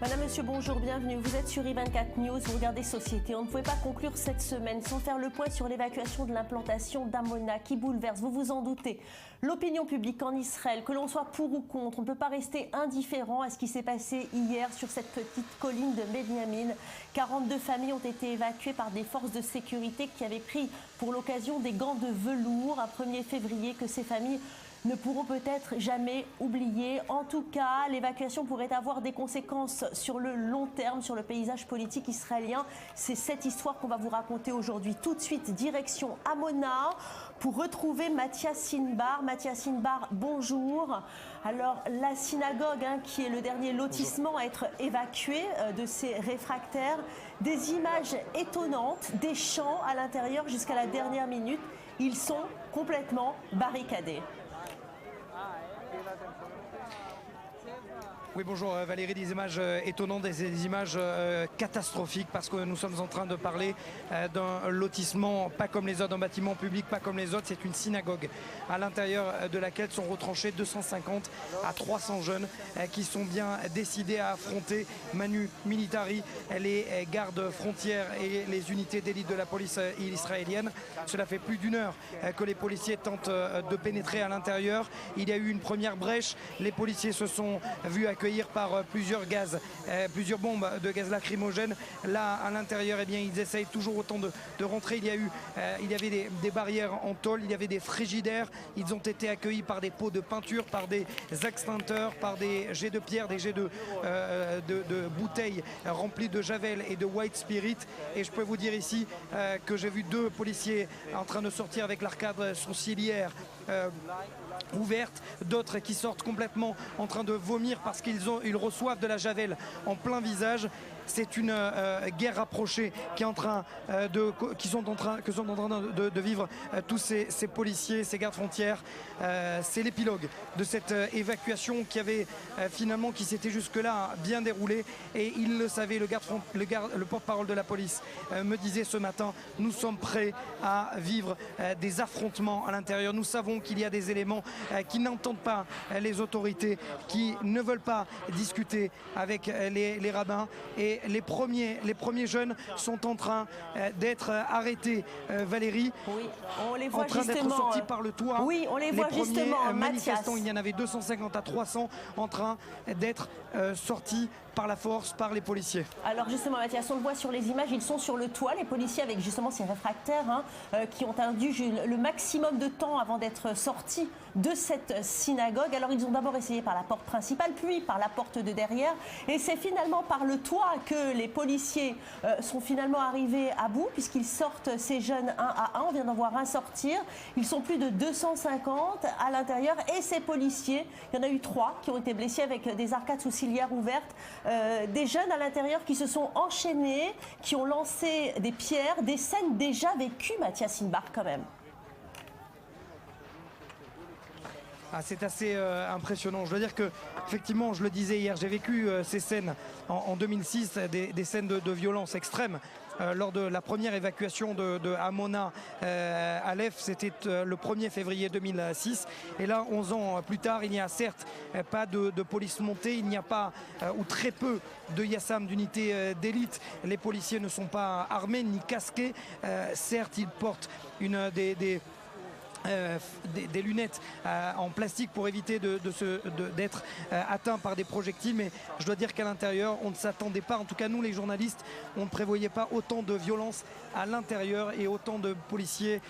Madame, Monsieur, bonjour, bienvenue. Vous êtes sur I24 News, vous regardez Société. On ne pouvait pas conclure cette semaine sans faire le point sur l'évacuation de l'implantation d'Amona qui bouleverse, vous vous en doutez, l'opinion publique en Israël. Que l'on soit pour ou contre, on ne peut pas rester indifférent à ce qui s'est passé hier sur cette petite colline de Benyamin. 42 familles ont été évacuées par des forces de sécurité qui avaient pris pour l'occasion des gants de velours un 1er février que ces familles ne pourront peut-être jamais oublier. En tout cas, l'évacuation pourrait avoir des conséquences sur le long terme, sur le paysage politique israélien. C'est cette histoire qu'on va vous raconter aujourd'hui. Tout de suite, direction Amona pour retrouver Mathias Sinbar. Mathias Sinbar, bonjour. Alors, la synagogue, qui est le dernier lotissement à être évacué de ces réfractaires. Des images étonnantes, des chants à l'intérieur jusqu'à la dernière minute. Ils sont complètement barricadés. Oui, bonjour Valérie, des images étonnantes, des images catastrophiques parce que nous sommes en train de parler d'un lotissement pas comme les autres, d'un bâtiment public pas comme les autres, c'est une synagogue à l'intérieur de laquelle sont retranchés 250 à 300 jeunes qui sont bien décidés à affronter Manu Militari, les gardes frontières et les unités d'élite de la police israélienne. Cela fait plus d'une heure que les policiers tentent de pénétrer à l'intérieur. Il y a eu une première brèche, les policiers se sont vus accueillir par plusieurs bombes de gaz lacrymogène. Là, à l'intérieur, eh bien, ils essayent toujours autant de rentrer. Il y avait des barrières en tôle, il y avait des frigidaires. Ils ont été accueillis par des pots de peinture, par des extincteurs, par des jets de pierre, des jets de bouteilles remplies de javel et de white spirit. Et je peux vous dire ici que j'ai vu 2 policiers en train de sortir avec l'arcade sourcilière ouverte, d'autres qui sortent complètement en train de vomir parce qu'ils reçoivent de la javel en plein visage. C'est une guerre rapprochée qui sont en train de vivre tous ces policiers, ces gardes frontières. C'est l'épilogue de cette évacuation qui s'était jusque-là bien déroulée, et il le savait, le porte-parole de la police me disait ce matin: nous sommes prêts à vivre des affrontements à l'intérieur. Nous savons qu'il y a des éléments qui n'entendent pas les autorités, qui ne veulent pas discuter avec les rabbins, et les premiers jeunes sont en train d'être arrêtés. Valérie, oui, on les voit en train d'être sortis par le toit. Oui, on les voit justement, manifestants, il y en avait 250 à 300 en train d'être sortis par la force, par les policiers. Alors justement, Mathias, on le voit sur les images, ils sont sur le toit, les policiers, avec justement ces réfractaires qui ont attendu le maximum de temps avant d'être sortis de cette synagogue. Alors ils ont d'abord essayé par la porte principale, puis par la porte de derrière, et c'est finalement par le toit que les policiers sont finalement arrivés à bout, puisqu'ils sortent ces jeunes un à un. On vient d'en voir un sortir. Ils sont plus de 250 à l'intérieur, et ces policiers, il y en a eu 3 qui ont été blessés avec des arcades sourcilières ouvertes. Des jeunes à l'intérieur qui se sont enchaînés, qui ont lancé des pierres, des scènes déjà vécues, Mathias Sinbar, quand même. C'est assez impressionnant. Je dois dire que, effectivement, je le disais hier, j'ai vécu ces scènes en 2006, des scènes de violence extrême. Lors de la première évacuation de Amona Aleph, c'était le 1er février 2006. Et là, 11 ans plus tard, il n'y a certes pas de police montée, il n'y a pas, ou très peu, de Yassam, d'unités d'élite. Les policiers ne sont pas armés ni casqués. Certes, ils portent des lunettes en plastique pour éviter d'être atteints par des projectiles, mais je dois dire qu'à l'intérieur on ne s'attendait pas, en tout cas nous les journalistes, on ne prévoyait pas autant de violence à l'intérieur et autant de policiers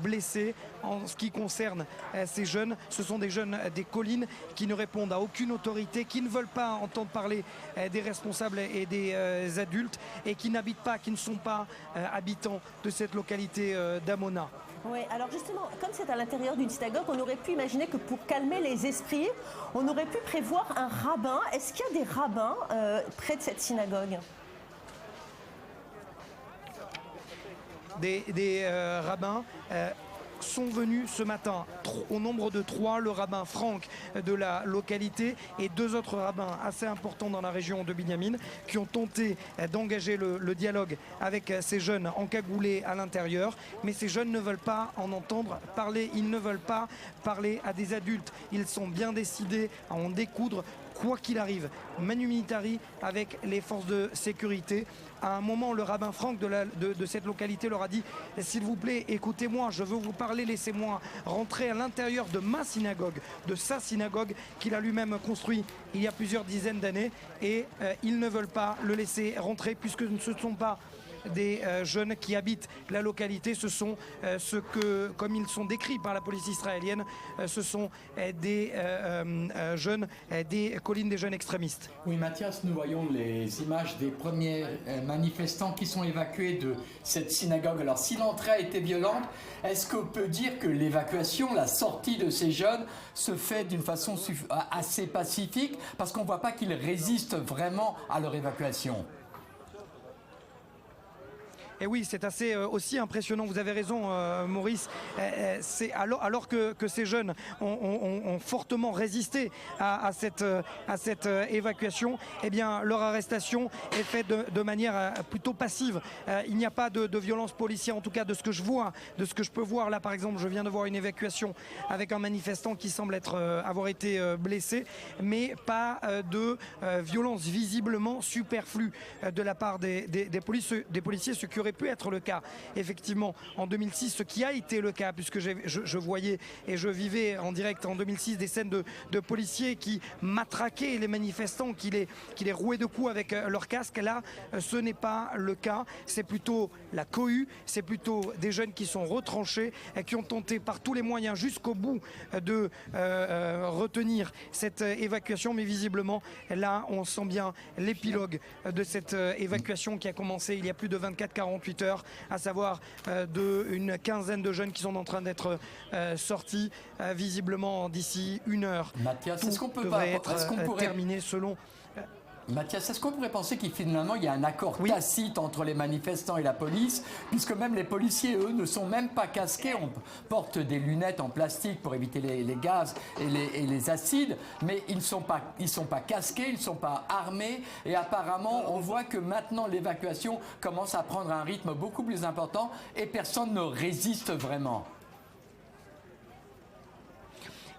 blessés. En ce qui concerne ces jeunes, ce sont des jeunes des collines qui ne répondent à aucune autorité, qui ne veulent pas entendre parler des responsables et des adultes, et qui n'habitent pas, qui ne sont pas habitants de cette localité d'Amona. Oui, alors justement, comme c'est à l'intérieur d'une synagogue, on aurait pu imaginer que pour calmer les esprits, on aurait pu prévoir un rabbin. Est-ce qu'il y a des rabbins près de cette synagogue ? Des rabbins sont venus ce matin au nombre de 3, le rabbin Franck de la localité et 2 autres rabbins assez importants dans la région de Binyamin qui ont tenté d'engager le dialogue avec ces jeunes encagoulés à l'intérieur, mais ces jeunes ne veulent pas en entendre parler, ils ne veulent pas parler à des adultes, ils sont bien décidés à en découdre quoi qu'il arrive, manu militari avec les forces de sécurité. À un moment, le rabbin Franck de cette localité leur a dit « S'il vous plaît, écoutez-moi, je veux vous parler, laissez-moi rentrer à l'intérieur de ma synagogue, de sa synagogue qu'il a lui-même construit il y a plusieurs dizaines d'années. » Et ils ne veulent pas le laisser rentrer puisque ce ne sont pas des jeunes qui habitent la localité, ce sont ceux que, comme ils sont décrits par la police israélienne, ce sont des jeunes des collines des jeunes extrémistes. Oui, Mathias, nous voyons les images des premiers manifestants qui sont évacués de cette synagogue. Alors, si l'entrée a été violente, est-ce qu'on peut dire que l'évacuation, la sortie de ces jeunes se fait d'une façon assez pacifique parce qu'on ne voit pas qu'ils résistent vraiment à leur évacuation? Et oui, c'est assez aussi impressionnant, vous avez raison Maurice, c'est alors que ces jeunes ont fortement résisté à cette évacuation, eh bien leur arrestation est faite de manière plutôt passive. Il n'y a pas de violence policière, en tout cas de ce que je vois, de ce que je peux voir. Là par exemple, je viens de voir une évacuation avec un manifestant qui semble avoir été blessé, mais pas de violence visiblement superflue de la part des policiers, ce qui aurait pu être le cas effectivement en 2006, ce qui a été le cas puisque je voyais et je vivais en direct en 2006 des scènes de policiers qui matraquaient les manifestants, qui les rouaient de coups avec leur casque. Là ce n'est pas le cas, c'est plutôt la cohue, c'est plutôt des jeunes qui sont retranchés et qui ont tenté par tous les moyens jusqu'au bout de retenir cette évacuation, mais visiblement là on sent bien l'épilogue de cette évacuation qui a commencé il y a plus de 24-48 heures, à savoir une quinzaine de jeunes qui sont en train d'être sortis visiblement d'ici 1 heure. Mathias, est-ce qu'on pourrait terminer selon... Mathias, est-ce qu'on pourrait penser qu'il finalement il y a un accord tacite entre les manifestants et la police, puisque même les policiers, eux, ne sont même pas casqués, on porte des lunettes en plastique pour éviter les gaz et les acides, mais ils ne sont pas casqués, ils ne sont pas armés, et apparemment on voit que maintenant l'évacuation commence à prendre un rythme beaucoup plus important et personne ne résiste vraiment.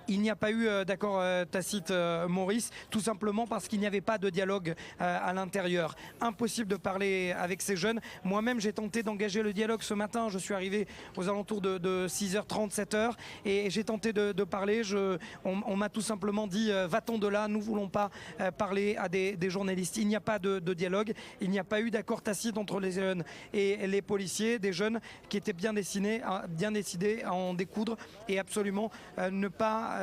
Il n'y a pas eu d'accord tacite, Maurice, tout simplement parce qu'il n'y avait pas de dialogue à l'intérieur. Impossible de parler avec ces jeunes. Moi-même, j'ai tenté d'engager le dialogue ce matin. Je suis arrivé aux alentours de 6h30, 7h, et j'ai tenté de parler. On m'a tout simplement dit va-t'en de là, nous ne voulons pas parler à des journalistes. Il n'y a pas de dialogue, il n'y a pas eu d'accord tacite entre les jeunes et les policiers, des jeunes qui étaient bien décidés à en découdre et absolument ne pas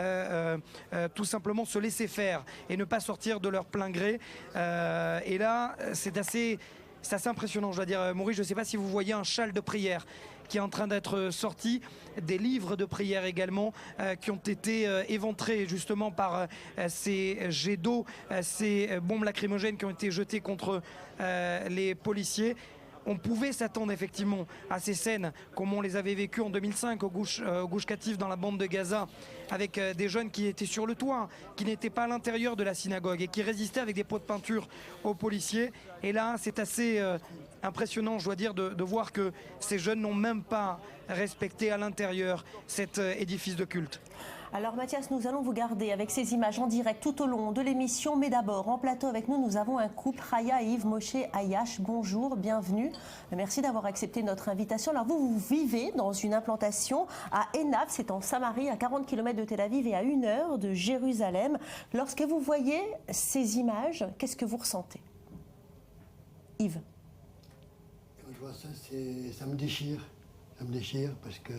tout simplement se laisser faire et ne pas sortir de leur plein gré. Et là, c'est assez impressionnant, je dois dire, Maurice. Je ne sais pas si vous voyez un châle de prière qui est en train d'être sorti, des livres de prière également qui ont été éventrés justement par ces jets d'eau, ces bombes lacrymogènes qui ont été jetées contre les policiers. On pouvait s'attendre effectivement à ces scènes comme on les avait vécues en 2005 au Gush Katif dans la bande de Gaza, avec des jeunes qui étaient sur le toit, qui n'étaient pas à l'intérieur de la synagogue et qui résistaient avec des pots de peinture aux policiers. Et là, c'est assez impressionnant, je dois dire, de voir que ces jeunes n'ont même pas respecté à l'intérieur cet édifice de culte. Alors Mathias, nous allons vous garder avec ces images en direct tout au long de l'émission. Mais d'abord, en plateau avec nous, nous avons un couple, Raya et Yves Moshe Ayash. Bonjour, bienvenue. Merci d'avoir accepté notre invitation. Alors vous vivez dans une implantation à Enaf, c'est en Samarie, à 40 km de Tel Aviv et à 1 heure de Jérusalem. Lorsque vous voyez ces images, qu'est-ce que vous ressentez? Yves? Quand je vois ça, ça me déchire. Ça me déchire parce que...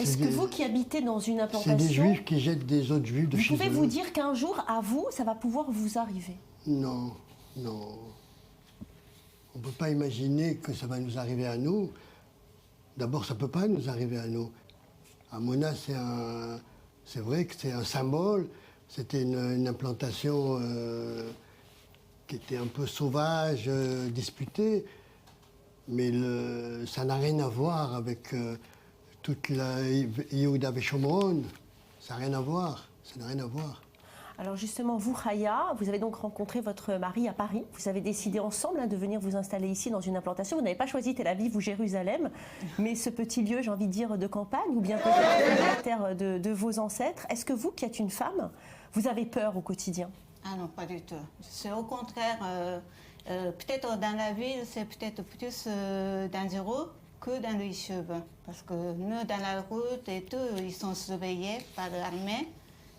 Est-ce que vous qui habitez dans une implantation... C'est des juifs qui jettent des autres juifs de chez eux. Vous pouvez vous dire qu'un jour, à vous, ça va pouvoir vous arriver? Non, non. On ne peut pas imaginer que ça va nous arriver à nous. D'abord, ça ne peut pas nous arriver à nous. Amona, c'est vrai que c'est un symbole. C'était une implantation qui était un peu sauvage, disputée. Mais ça n'a rien à voir avec... toute la Yehuda Shomron, ça n'a rien à voir, ça n'a rien à voir. Alors justement, vous, Chaya, vous avez donc rencontré votre mari à Paris. Vous avez décidé ensemble de venir vous installer ici dans une implantation. Vous n'avez pas choisi Tel Aviv ou Jérusalem, mais ce petit lieu, j'ai envie de dire, de campagne, ou bien peut-être la terre de vos ancêtres. Est-ce que vous, qui êtes une femme, vous avez peur au quotidien? Ah non, pas du tout. C'est au contraire, peut-être dans la ville, c'est peut-être plus dangereux que dans les cheveux. Parce que nous, dans la route et tout, ils sont surveillés par l'armée.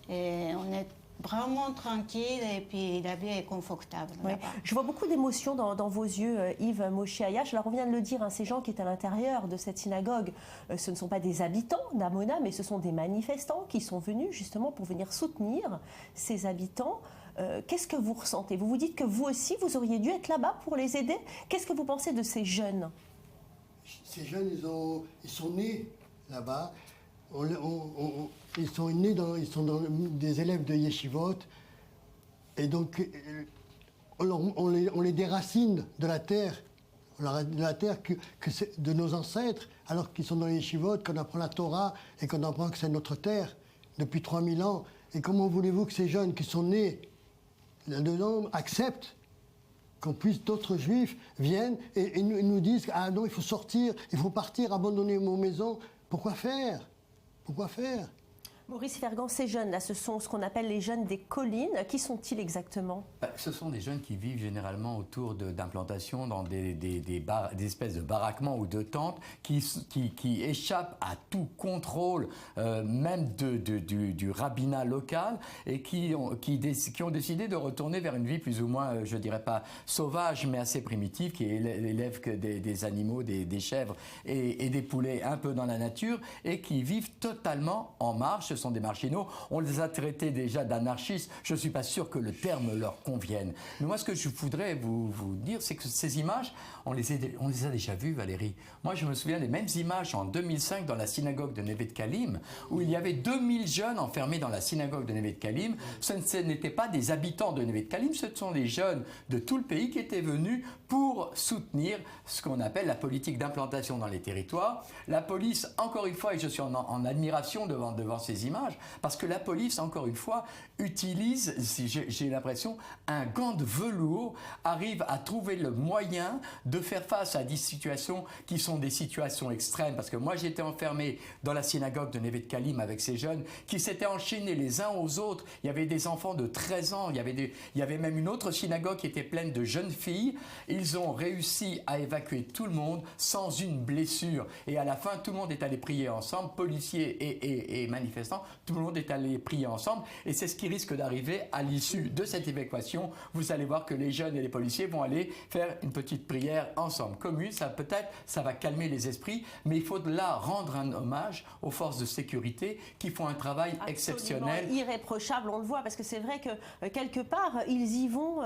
Et on est vraiment tranquille et puis la vie est confortable. Ouais. Je vois beaucoup d'émotions dans vos yeux, Yves Moshe Ayash. Alors on vient de le dire, ces gens qui étaient à l'intérieur de cette synagogue, ce ne sont pas des habitants d'Amona, mais ce sont des manifestants qui sont venus justement pour venir soutenir ces habitants. Qu'est-ce que vous ressentez? Vous vous dites que vous aussi, vous auriez dû être là-bas pour les aider. Qu'est-ce que vous pensez de ces jeunes? Ces jeunes, ils sont nés là-bas. Ils sont nés ils sont des élèves de yeshivot, et donc on les déracine de la terre, de nos ancêtres, alors qu'ils sont dans les yeshivot, qu'on apprend la Torah et qu'on apprend que c'est notre terre depuis 3000 ans. Et comment voulez-vous que ces jeunes qui sont nés là-dedans acceptent qu'on puisse, d'autres juifs viennent et nous disent « Ah non, il faut sortir, il faut partir, abandonner nos maisons ». Pourquoi faire? Pourquoi faire? Maurice Fergan, ces jeunes-là, ce sont ce qu'on appelle les jeunes des collines. Qui sont-ils exactement? Ce sont des jeunes qui vivent généralement autour d'implantations dans des espèces de baraquements ou de tentes qui échappent à tout contrôle, même du rabbinat local, et qui ont décidé de retourner vers une vie plus ou moins, je dirais pas sauvage, mais assez primitive, qui élève que des animaux, des chèvres et des poulets un peu dans la nature, et qui vivent totalement en marge. Ce sont des marginaux. On les a traités déjà d'anarchistes. Je ne suis pas sûr que le terme leur convienne. Mais moi, ce que je voudrais vous dire, c'est que ces images, on les a déjà vues, Valérie. Moi, je me souviens des mêmes images en 2005 dans la synagogue de Neve Dekalim, où il y avait 2000 jeunes enfermés dans la synagogue de Neve Dekalim. Ce n'étaient pas des habitants de Neve Dekalim, ce sont des jeunes de tout le pays qui étaient venus pour soutenir ce qu'on appelle la politique d'implantation dans les territoires. La police, encore une fois, et je suis en admiration devant ces images, parce que la police, encore une fois, utilise, j'ai l'impression, un gant de velours, arrive à trouver le moyen de faire face à des situations qui sont des situations extrêmes. Parce que moi, j'étais enfermé dans la synagogue de Neve Dekalim avec ces jeunes qui s'étaient enchaînés les uns aux autres. Il y avait des enfants de 13 ans, il y avait même une autre synagogue qui était pleine de jeunes filles. Ils ont réussi à évacuer tout le monde sans une blessure. Et à la fin, tout le monde est allé prier ensemble, policiers et manifestants, tout le monde est allé prier ensemble. Et c'est ce qui risque d'arriver à l'issue de cette évacuation. Vous allez voir que les jeunes et les policiers vont aller faire une petite prière ensemble, commune. Ça va calmer les esprits, mais il faut là rendre un hommage aux forces de sécurité qui font un travail exceptionnel. Irréprochable, on le voit, parce que c'est vrai que quelque part, ils y vont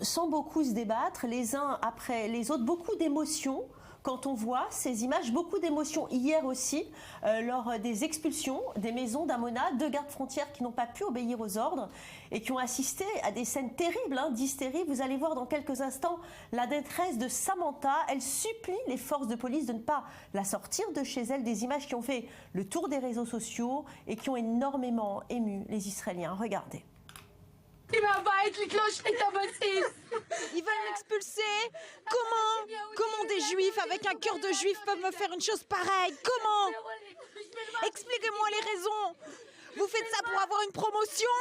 sans beaucoup se débattre, les uns après les autres, beaucoup d'émotions. Quand on voit ces images, beaucoup d'émotions hier aussi, lors des expulsions des maisons d'Amona, 2 gardes frontières qui n'ont pas pu obéir aux ordres et qui ont assisté à des scènes terribles, d'hystérie. Vous allez voir dans quelques instants la détresse de Samantha. Elle supplie les forces de police de ne pas la sortir de chez elle. Des images qui ont fait le tour des réseaux sociaux et qui ont énormément ému les Israéliens. Regardez. Ils veulent m'expulser. Comment des juifs avec un cœur de juif peuvent me faire une chose pareille? Comment? Expliquez-moi les raisons. Vous faites ça pour avoir une promotion?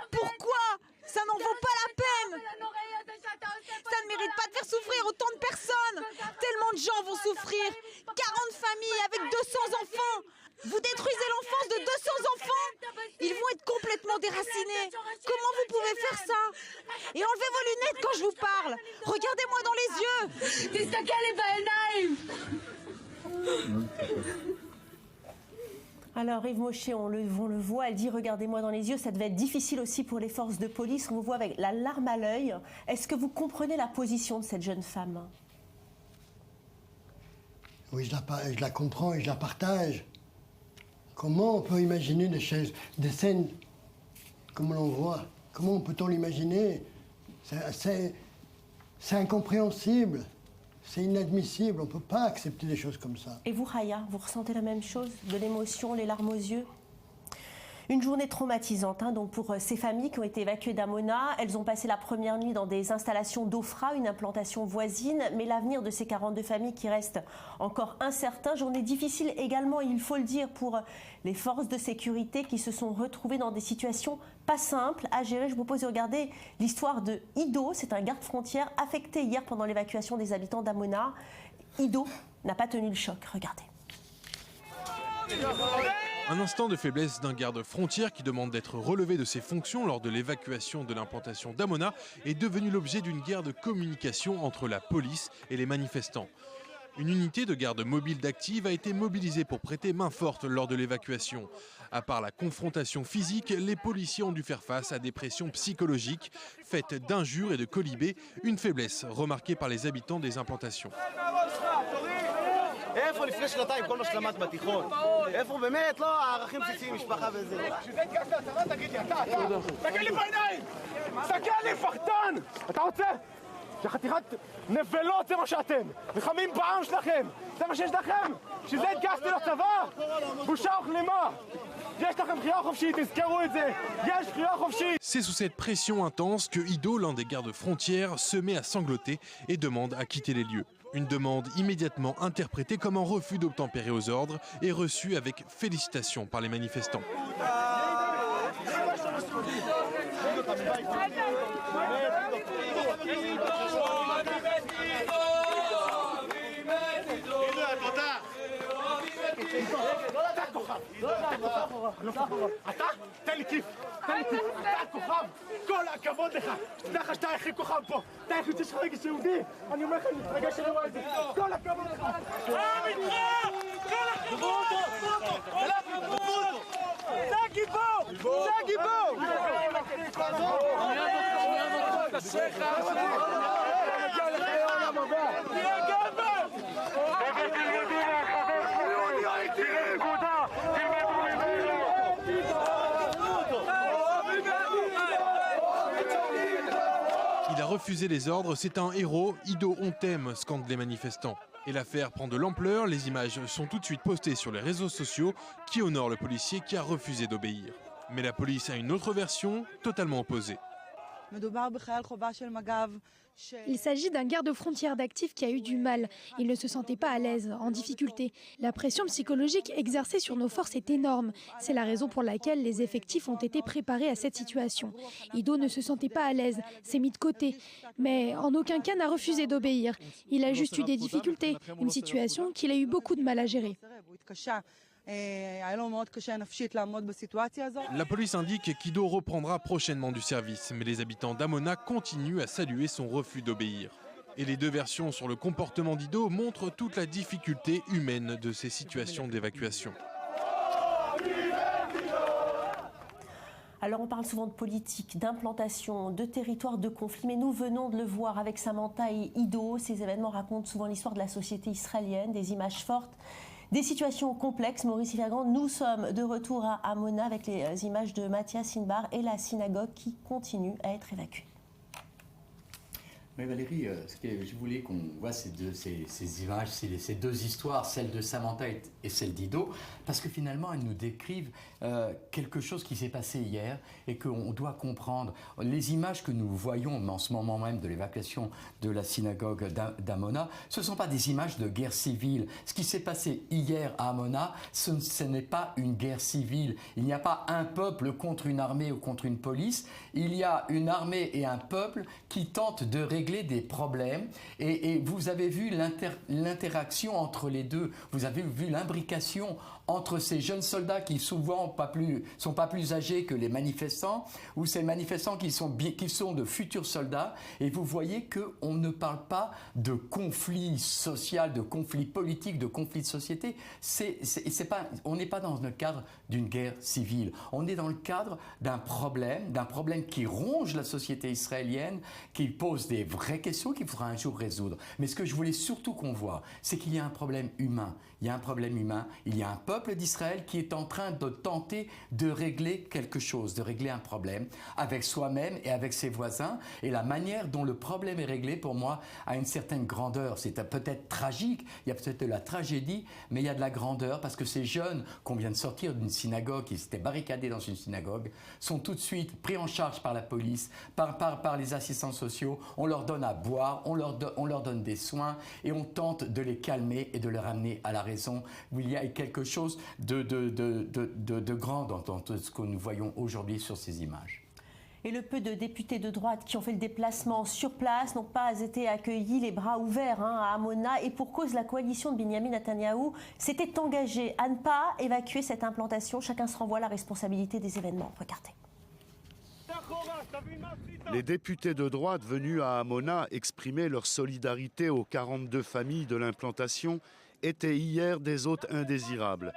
Pourquoi? Ça n'en vaut pas la peine. Ça ne mérite pas de faire souffrir autant de personnes. Tellement de gens vont souffrir. 40 familles avec 200 enfants. Vous détruisez l'enfance de 200 enfants. Ils vont être complètement déracinés. Comment vous pouvez faire ça? Et enlevez vos lunettes quand je vous parle. Regardez-moi dans les yeux. Alors Yves Moshe, on le voit, elle dit « Regardez-moi dans les yeux ». Ça devait être difficile aussi pour les forces de police. On vous voit avec la larme à l'œil. Est-ce que vous comprenez la position de cette jeune femme? Oui, je la comprends et je la partage. Comment on peut imaginer des scènes comme l'on voit? Comment peut-on l'imaginer? C'est incompréhensible. C'est inadmissible. On ne peut pas accepter des choses comme ça. Et vous, Chaya, vous ressentez la même chose? De l'émotion, les larmes aux yeux? Une journée traumatisante donc pour ces familles qui ont été évacuées d'Amona. Elles ont passé la première nuit dans des installations d'Ofra, une implantation voisine. Mais l'avenir de ces 42 familles qui restent encore incertain. Journée difficile également, il faut le dire, pour les forces de sécurité qui se sont retrouvées dans des situations pas simples à gérer. Je vous propose de regarder l'histoire de Ido. C'est un garde-frontière affecté hier pendant l'évacuation des habitants d'Amona. Ido n'a pas tenu le choc. Regardez. Un instant de faiblesse d'un garde-frontière qui demande d'être relevé de ses fonctions lors de l'évacuation de l'implantation d'Amona est devenu l'objet d'une guerre de communication entre la police et les manifestants. Une unité de garde mobile d'Active a été mobilisée pour prêter main forte lors de l'évacuation. À part la confrontation physique, les policiers ont dû faire face à des pressions psychologiques faites d'injures et de colibés, une faiblesse remarquée par les habitants des implantations. איפה לפני שנתיים כל מה שלמדת בתיכון? איפה באמת, לא, הערכים בסיסיים, משפחה וזה. כשזה התגשת לצבא, תגיד לי, אתה, תגיד לי בעיניים! תסתכל לי, פחדן! אתה רוצה? שחתיכת נבלות זה מה שאתם! נלחמים בעם שלכם! זה מה שיש לכם! כשזה התגשתי לצבא? בושה וכלימה! יש לכם בחירה חופשית, תזכרו את זה! יש בחירה חופשית! C'est sous cette pression intense que Ido, l'un des gardes-frontières, se met à sangloter et demande à quitter les lieux. Une demande immédiatement interprétée comme un refus d'obtempérer aux ordres et reçue avec félicitations par les manifestants. אתה? תן לי כיף, תן לי כיף, אתה הכוכב, כל הכבוד לך, שתדע לך שאתה הכי כוכב פה, אתה היחיד שיש לך רגש יהודי, אני אומר לך, אני מתרגש שאני רואה את זה, כל הכבוד לך, כל הכבוד, זה הגיבור, זה הגיבור, Il a refusé les ordres, c'est un héros, Ido on t'aime, scandent les manifestants. Et l'affaire prend de l'ampleur, les images sont tout de suite postées sur les réseaux sociaux qui honorent le policier qui a refusé d'obéir. Mais la police a une autre version, totalement opposée. Il s'agit d'un garde-frontière d'Active qui a eu du mal. Il ne se sentait pas à l'aise, en difficulté. La pression psychologique exercée sur nos forces est énorme. C'est la raison pour laquelle les effectifs ont été préparés à cette situation. Ido ne se sentait pas à l'aise, s'est mis de côté. Mais en aucun cas n'a refusé d'obéir. Il a juste eu des difficultés, une situation qu'il a eu beaucoup de mal à gérer. La police indique qu'Ido reprendra prochainement du service, mais les habitants d'Amona continuent à saluer son refus d'obéir. Et les deux versions sur le comportement d'Ido montrent toute la difficulté humaine de ces situations d'évacuation. Alors on parle souvent de politique, d'implantation, de territoire, de conflit, mais nous venons de le voir avec Samantha et Ido. Ces événements racontent souvent l'histoire de la société israélienne, des images fortes, des situations complexes. Maurice Yvergand, nous sommes de retour à Amona avec les images de Mathias Inbar et la synagogue qui continue à être évacuée. Oui Valérie, ce que je voulais qu'on voit ces images, ces deux histoires, celle de Samantha et celle d'Ido, parce que finalement elles nous décrivent quelque chose qui s'est passé hier et qu'on doit comprendre. Les images que nous voyons en ce moment même de l'évacuation de la synagogue d'Amona, ce ne sont pas des images de guerre civile. Ce qui s'est passé hier à Amona, ce n'est pas une guerre civile. Il n'y a pas un peuple contre une armée ou contre une police. Il y a une armée et un peuple qui tentent de régler des problèmes et vous avez vu l'interaction entre les deux, vous avez vu l'imbrication entre ces jeunes soldats qui souvent sont pas plus âgés que les manifestants ou ces manifestants qui sont de futurs soldats et vous voyez qu'on ne parle pas de conflit social, de conflit politique, de conflit de société. On n'est pas dans le cadre d'une guerre civile. On est dans le cadre d'un problème qui ronge la société israélienne, qui pose des vraie question qu'il faudra un jour résoudre. Mais ce que je voulais surtout qu'on voit, c'est qu'il y a un problème humain. Il y a un problème humain. Il y a un peuple d'Israël qui est en train de tenter de régler quelque chose, de régler un problème avec soi-même et avec ses voisins. Et la manière dont le problème est réglé, pour moi, a une certaine grandeur. C'est peut-être tragique, il y a peut-être de la tragédie, mais il y a de la grandeur parce que ces jeunes qu'on vient de sortir d'une synagogue, qui s'étaient barricadés dans une synagogue, sont tout de suite pris en charge par la police, par les assistants sociaux. On leur donne à boire, on leur donne des soins et on tente de les calmer et de les ramener à la raison. Il y a quelque chose de grand dans ce que nous voyons aujourd'hui sur ces images. Et le peu de députés de droite qui ont fait le déplacement sur place n'ont pas été accueillis les bras ouverts à Hamona. Et pour cause, la coalition de Benyamin Netanyahou s'était engagée à ne pas évacuer cette implantation. Chacun se renvoie la responsabilité des événements. Regardez. Les députés de droite venus à Hamona exprimer leur solidarité aux 42 familles de l'implantation étaient hier des hôtes indésirables.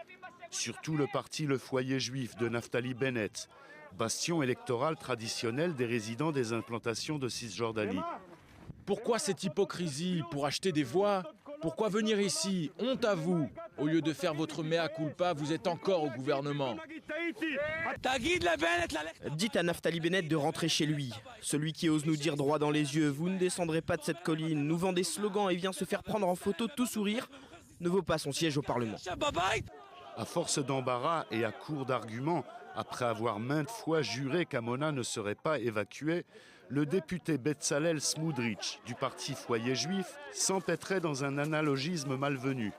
Surtout le parti Le Foyer Juif de Naftali Bennett, bastion électoral traditionnel des résidents des implantations de Cisjordanie. Pourquoi cette hypocrisie pour acheter des voix? Pourquoi venir ici? Honte à vous! Au lieu de faire votre mea culpa, vous êtes encore au gouvernement. Dites à Naftali Bennett de rentrer chez lui. Celui qui ose nous dire droit dans les yeux, vous ne descendrez pas de cette colline, nous vend des slogans et vient se faire prendre en photo tout sourire, ne vaut pas son siège au Parlement. À force d'embarras et à court d'arguments, après avoir maintes fois juré qu'Hamona ne serait pas évacuée, le député Betzalel Smotrich du parti Foyer Juif s'empêtrait dans un analogisme malvenu.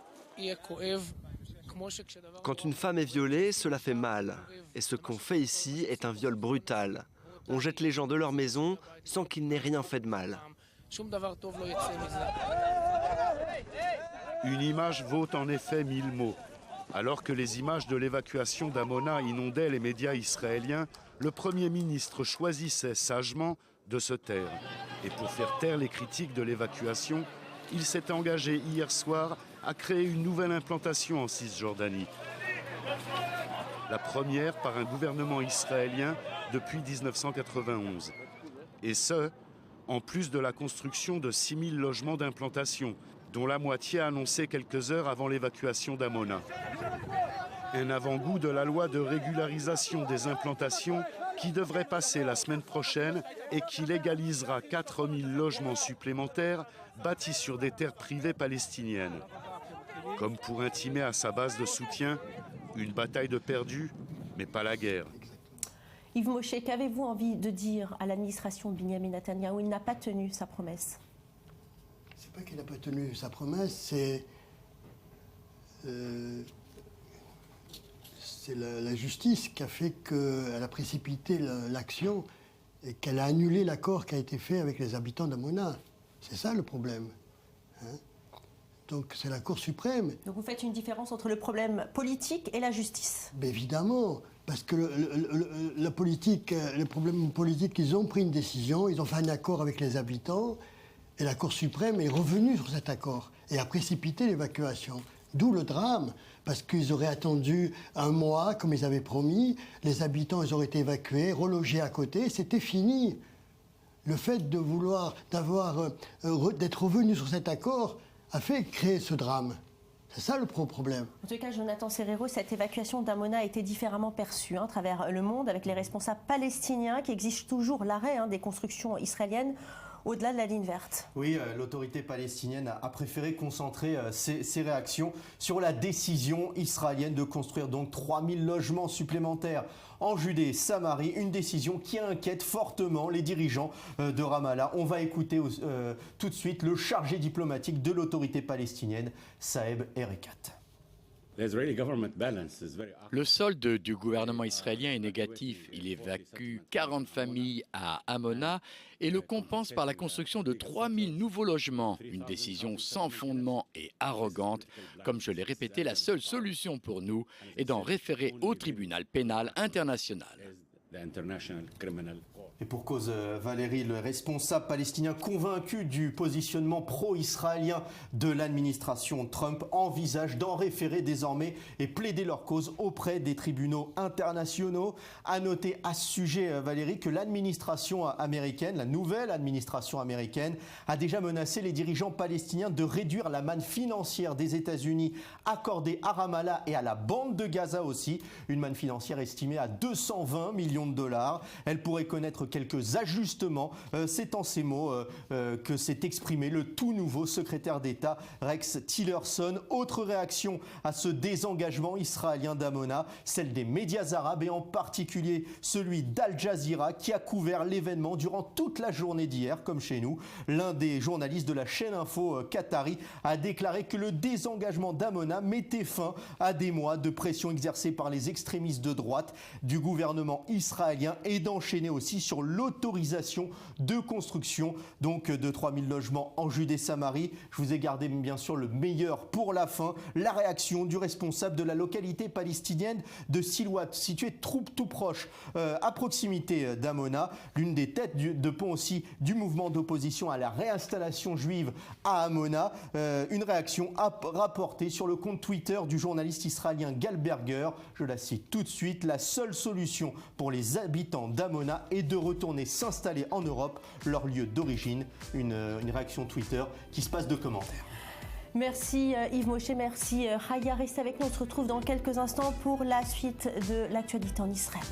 Quand une femme est violée, cela fait mal. Et ce qu'on fait ici est un viol brutal. On jette les gens de leur maison sans qu'ils n'aient rien fait de mal. Une image vaut en effet 1000 mots. Alors que les images de l'évacuation d'Hamona inondaient les médias israéliens, le Premier ministre choisissait sagement de se taire. Et pour faire taire les critiques de l'évacuation, il s'est engagé hier soir à créer une nouvelle implantation en Cisjordanie. La première par un gouvernement israélien depuis 1991. Et ce, en plus de la construction de 6000 logements d'implantation, dont la moitié annoncée quelques heures avant l'évacuation d'Hamona. Un avant-goût de la loi de régularisation des implantations qui devrait passer la semaine prochaine et qui légalisera 4000 logements supplémentaires bâtis sur des terres privées palestiniennes. Comme pour intimer à sa base de soutien, une bataille de perdus, mais pas la guerre. Yves Moshe, qu'avez-vous envie de dire à l'administration de Benyamin Netanyahou? Il n'a pas tenu sa promesse. C'est pas qu'il n'a pas tenu sa promesse, c'est la justice qui a fait qu'elle a précipité l'action et qu'elle a annulé l'accord qui a été fait avec les habitants d'Hamona. C'est ça le problème. Donc c'est la Cour suprême. Donc vous faites une différence entre le problème politique et la justice? Mais évidemment, parce que le problème politique, ils ont pris une décision, ils ont fait un accord avec les habitants, et la Cour suprême est revenue sur cet accord et a précipité l'évacuation. D'où le drame, parce qu'ils auraient attendu un mois, comme ils avaient promis, les habitants ils auraient été évacués, relogés à côté, c'était fini. Le fait de d'être revenu sur cet accord a fait créer ce drame. C'est ça le problème. En tout cas, Jonathan Serrero, cette évacuation d'Hamona a été différemment perçue à travers le monde, avec les responsables palestiniens qui exigent toujours l'arrêt des constructions israéliennes au-delà de la ligne verte. Oui, l'autorité palestinienne a préféré concentrer ses réactions sur la décision israélienne de construire donc 3000 logements supplémentaires en Judée et Samarie, une décision qui inquiète fortement les dirigeants de Ramallah. On va écouter tout de suite le chargé diplomatique de l'autorité palestinienne, Saeb Erekat. Le solde du gouvernement israélien est négatif. Il évacue 40 familles à Hamona et le compense par la construction de 3000 nouveaux logements. Une décision sans fondement et arrogante. Comme je l'ai répété, la seule solution pour nous est d'en référer au tribunal pénal international. Et pour cause, Valérie, le responsable palestinien convaincu du positionnement pro-israélien de l'administration Trump envisage d'en référer désormais et plaider leur cause auprès des tribunaux internationaux. À noter à ce sujet, Valérie, que l'administration américaine, la nouvelle administration américaine, a déjà menacé les dirigeants palestiniens de réduire la manne financière des États-Unis accordée à Ramallah et à la bande de Gaza aussi, une manne financière estimée à 220 millions de dollars. Elle pourrait connaître quelques ajustements. C'est en ces mots que s'est exprimé le tout nouveau secrétaire d'État Rex Tillerson. Autre réaction à ce désengagement israélien d'Amona, celle des médias arabes et en particulier celui d'Al Jazeera qui a couvert l'événement durant toute la journée d'hier, comme chez nous. L'un des journalistes de la chaîne info qatari a déclaré que le désengagement d'Amona mettait fin à des mois de pression exercée par les extrémistes de droite du gouvernement israélien et d'enchaîner aussi sur l'autorisation de construction donc de 3000 logements en Judée-Samarie. Je vous ai gardé bien sûr le meilleur pour la fin, la réaction du responsable de la localité palestinienne de Silwat, située tout proche, à proximité d'Amona, l'une des têtes de pont aussi du mouvement d'opposition à la réinstallation juive à Amona. Une réaction rapportée sur le compte Twitter du journaliste israélien Gal Berger. Je la cite tout de suite: la seule solution pour les habitants d'Amona est de retourner s'installer en Europe, leur lieu d'origine. Une réaction Twitter qui se passe de commentaires. Merci Yves Moshe, merci Raya. Restez avec nous, on se retrouve dans quelques instants pour la suite de l'actualité en Israël.